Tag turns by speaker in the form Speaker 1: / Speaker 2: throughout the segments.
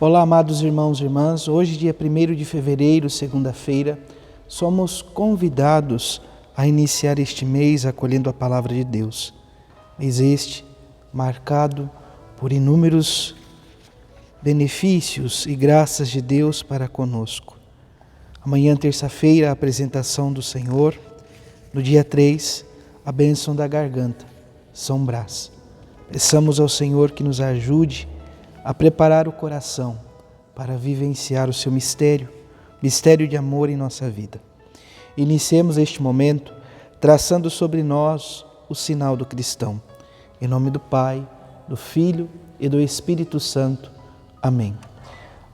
Speaker 1: Olá, amados irmãos e irmãs. Hoje, dia 1º de fevereiro, segunda-feira, somos convidados a iniciar este mês acolhendo a Palavra de Deus. Mês este marcado por inúmeros benefícios e graças de Deus para conosco. Amanhã, terça-feira, a apresentação do Senhor. No dia 3, a bênção da garganta, São Brás. Peçamos ao Senhor que nos ajude a preparar o coração para vivenciar o seu mistério de amor em nossa vida. Iniciemos este momento traçando sobre nós o sinal do cristão. Em nome do Pai, do Filho e do Espírito Santo. Amém.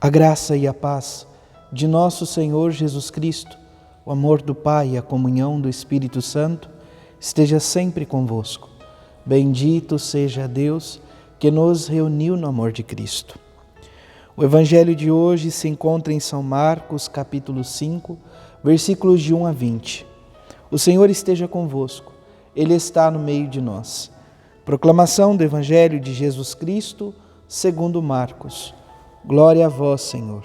Speaker 1: A graça e a paz de nosso Senhor Jesus Cristo, o amor do Pai e a comunhão do Espírito Santo esteja sempre convosco. Bendito seja Deus que nos reuniu no amor de Cristo. O Evangelho de hoje se encontra em São Marcos, capítulo 5, versículos de 1 a 20. O Senhor esteja convosco, Ele está no meio de nós. Proclamação do Evangelho de Jesus Cristo, segundo Marcos. Glória a vós, Senhor.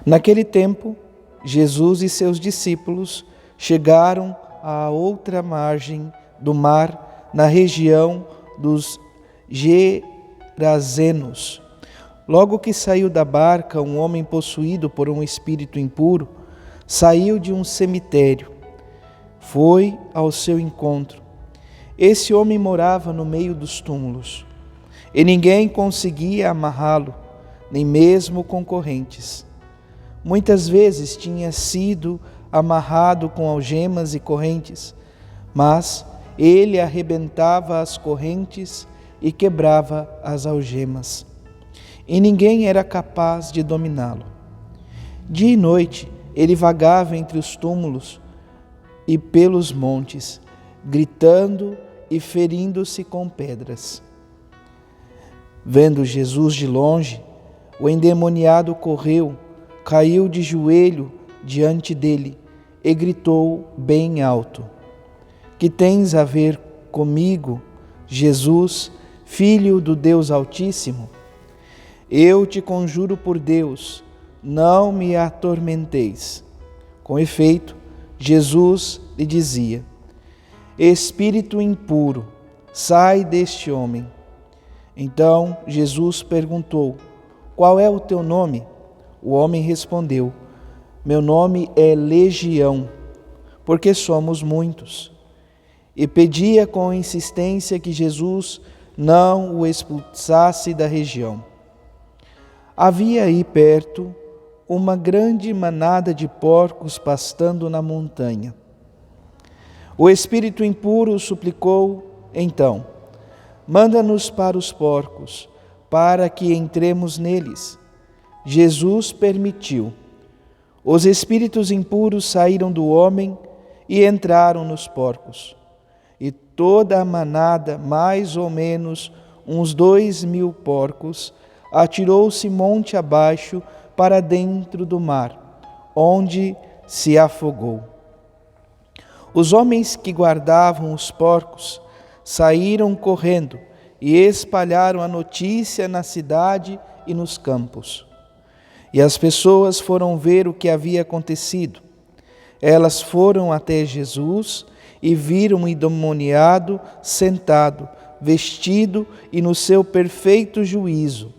Speaker 1: Naquele tempo, Jesus e seus discípulos chegaram à outra margem do mar, na região dos Gerazenos. Logo que saiu da barca, um homem possuído por um espírito impuro saiu de um cemitério. Foi ao seu encontro. Esse homem morava no meio dos túmulos, e ninguém conseguia amarrá-lo, nem mesmo com correntes. Muitas vezes tinha sido amarrado com algemas e correntes, mas ele arrebentava as correntes e quebrava as algemas, e ninguém era capaz de dominá-lo. Dia e noite ele vagava entre os túmulos e pelos montes, gritando e ferindo-se com pedras. Vendo Jesus de longe, o endemoniado correu, caiu de joelho diante dele e gritou bem alto: Que tens a ver comigo, Jesus, Filho do Deus Altíssimo? Eu te conjuro por Deus, não me atormenteis. Com efeito, Jesus lhe dizia: Espírito impuro, sai deste homem. Então Jesus perguntou: Qual é o teu nome? O homem respondeu: Meu nome é Legião, porque somos muitos. E pedia com insistência que Jesus não o expulsasse da região. Havia aí perto uma grande manada de porcos pastando na montanha. O espírito impuro suplicou, então: Manda-nos para os porcos, para que entremos neles. Jesus permitiu. Os espíritos impuros saíram do homem e entraram nos porcos. E toda a manada, mais ou menos uns 2.000 porcos, atirou-se monte abaixo para dentro do mar, onde se afogou. Os homens que guardavam os porcos saíram correndo e espalharam a notícia na cidade e nos campos. E as pessoas foram ver o que havia acontecido. Elas foram até Jesus e viram um endemoniado sentado, vestido e no seu perfeito juízo,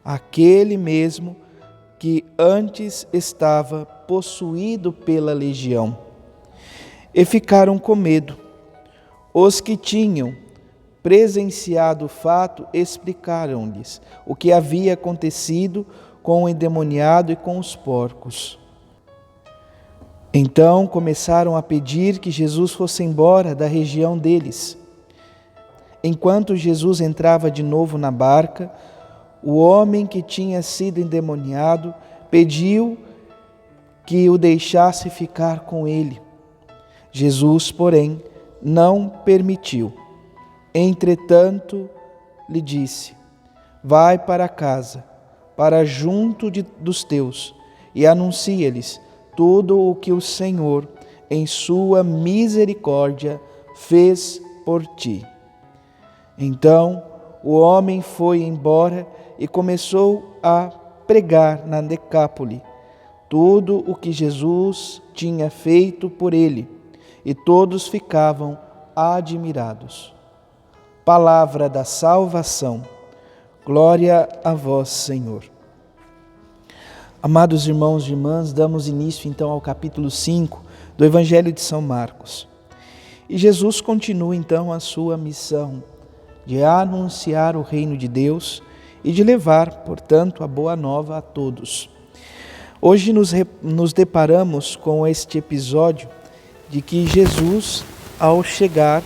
Speaker 1: aquele mesmo que antes estava possuído pela legião. E ficaram com medo. Os que tinham presenciado o fato explicaram-lhes o que havia acontecido com o endemoniado e com os porcos. Então começaram a pedir que Jesus fosse embora da região deles. Enquanto Jesus entrava de novo na barca, o homem que tinha sido endemoniado pediu que o deixasse ficar com ele. Jesus, porém, não permitiu. Entretanto, lhe disse: Vai para casa, para junto dos teus, e anuncia-lhes tudo o que o Senhor, em sua misericórdia, fez por ti. Então o homem foi embora e começou a pregar na Decápole tudo o que Jesus tinha feito por ele, e todos ficavam admirados. Palavra da salvação. Glória a vós, Senhor. Amados irmãos e irmãs, damos início então ao capítulo 5 do Evangelho de São Marcos. E Jesus continua então a sua missão de anunciar o reino de Deus e de levar, portanto, a boa nova a todos. Hoje nos deparamos com este episódio de que Jesus, ao chegar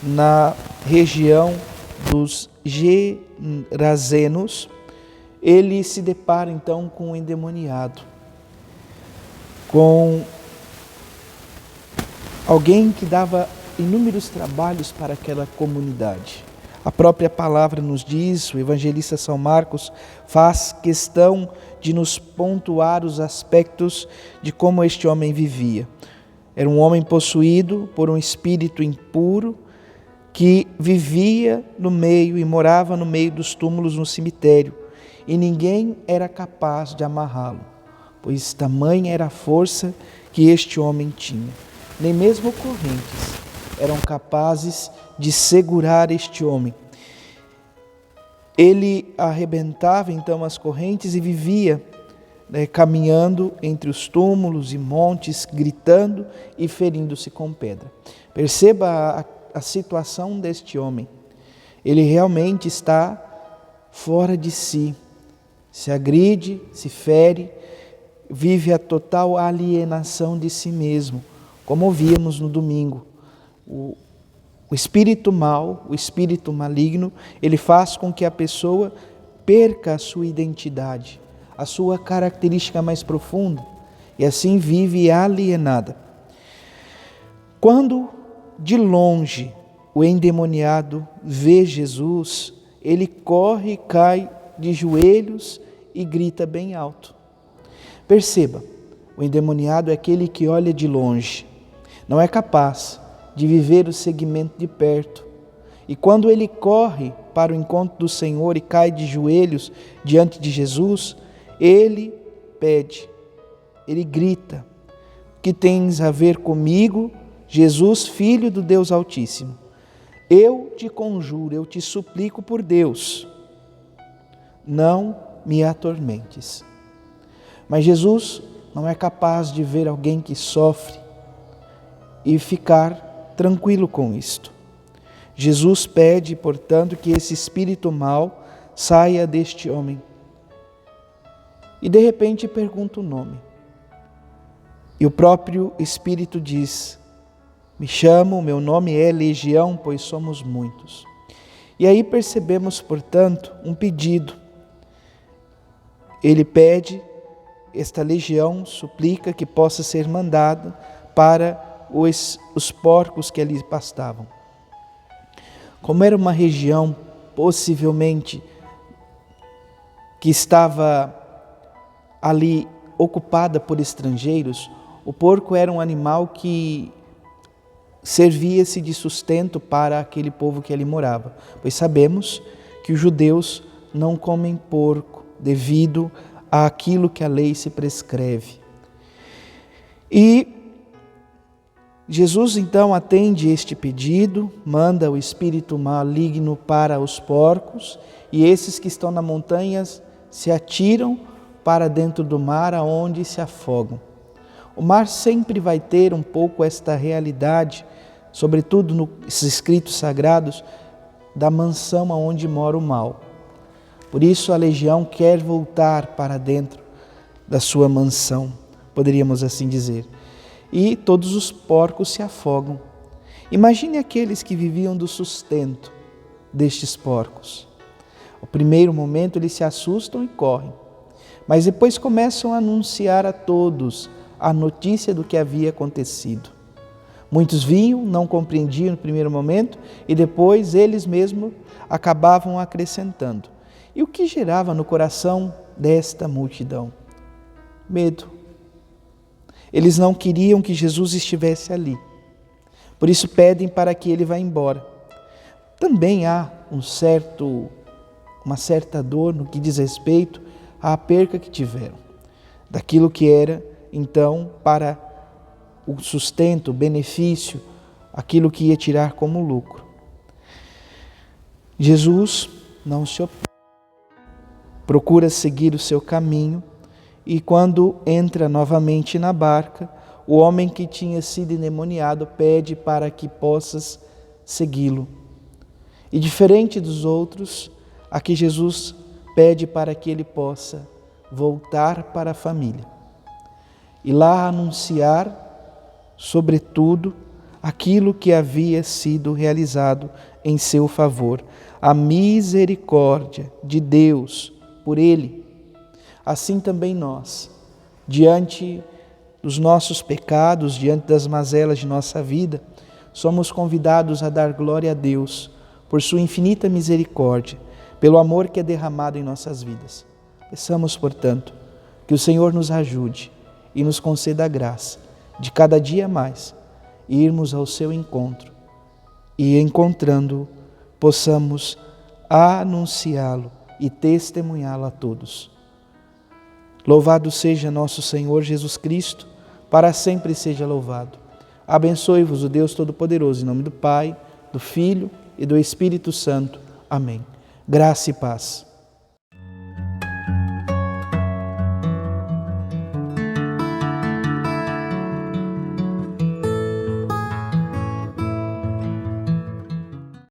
Speaker 1: na região dos Gerazenos, ele se depara então com um endemoniado, com alguém que dava inúmeros trabalhos para aquela comunidade. A própria palavra nos diz, o evangelista São Marcos faz questão de nos pontuar os aspectos de como este homem vivia. Era um homem possuído por um espírito impuro que vivia no meio e morava no meio dos túmulos no cemitério, e ninguém era capaz de amarrá-lo, pois tamanha era a força que este homem tinha. Nem mesmo correntes eram capazes de segurar este homem. Ele arrebentava então as correntes e vivia caminhando entre os túmulos e montes, gritando e ferindo-se com pedra. Perceba a situação deste homem. Ele realmente está fora de si, se agride, se fere, vive a total alienação de si mesmo, como víamos no domingo. O espírito mau, o espírito maligno, ele faz com que a pessoa perca a sua identidade, a sua característica mais profunda, e assim vive alienada. Quando de longe o endemoniado vê Jesus, ele corre e cai de joelhos e grita bem alto. Perceba, o endemoniado é aquele que olha de longe, não é capaz de viver o segmento de perto. E quando ele corre para o encontro do Senhor e cai de joelhos diante de Jesus, ele pede, ele grita: que tens a ver comigo, Jesus, Filho do Deus Altíssimo? Eu te conjuro, eu te suplico por Deus, não me atormentes. Mas Jesus não é capaz de ver alguém que sofre e ficar tranquilo com isto. Jesus pede, portanto, que esse espírito mau saia deste homem. E de repente pergunta o nome. E o próprio Espírito diz: me chamo, meu nome é Legião, pois somos muitos. E aí percebemos, portanto, um pedido. Ele pede, esta legião suplica que possa ser mandado para os porcos que ali pastavam. Como era uma região possivelmente que estava ali ocupada por estrangeiros, o porco era um animal que servia-se de sustento para aquele povo que ali morava, pois sabemos que os judeus não comem porco devido àquilo que a lei se prescreve. E Jesus então atende este pedido, manda o espírito maligno para os porcos, e esses que estão na montanha se atiram para dentro do mar, aonde se afogam. O mar sempre vai ter um pouco esta realidade, sobretudo nos escritos sagrados, da mansão aonde mora o mal. Por isso a legião quer voltar para dentro da sua mansão, poderíamos assim dizer. E todos os porcos se afogam. Imagine aqueles que viviam do sustento destes porcos. No primeiro momento eles se assustam e correm, mas depois começam a anunciar a todos a notícia do que havia acontecido. Muitos vinham, não compreendiam no primeiro momento, e depois eles mesmos acabavam acrescentando. E o que gerava no coração desta multidão? Medo. Eles não queriam que Jesus estivesse ali. Por isso pedem para que ele vá embora. também há uma certa dor no que diz respeito à perca que tiveram, daquilo que era, então, para o sustento, o benefício, aquilo que ia tirar como lucro. Jesus não se opõe, procura seguir o seu caminho, e quando entra novamente na barca, o homem que tinha sido endemoniado pede para que possas segui-lo. E diferente dos outros, aqui Jesus pede para que ele possa voltar para a família e lá anunciar, sobretudo, aquilo que havia sido realizado em seu favor, a misericórdia de Deus por ele. Assim também nós, diante dos nossos pecados, diante das mazelas de nossa vida, somos convidados a dar glória a Deus por sua infinita misericórdia, pelo amor que é derramado em nossas vidas. Peçamos, portanto, que o Senhor nos ajude e nos conceda a graça de cada dia mais irmos ao seu encontro e, encontrando-o, possamos anunciá-lo e testemunhá-lo a todos. Louvado seja nosso Senhor Jesus Cristo, para sempre seja louvado. Abençoe-vos o Deus Todo-Poderoso, em nome do Pai, do Filho e do Espírito Santo. Amém. Graça e paz.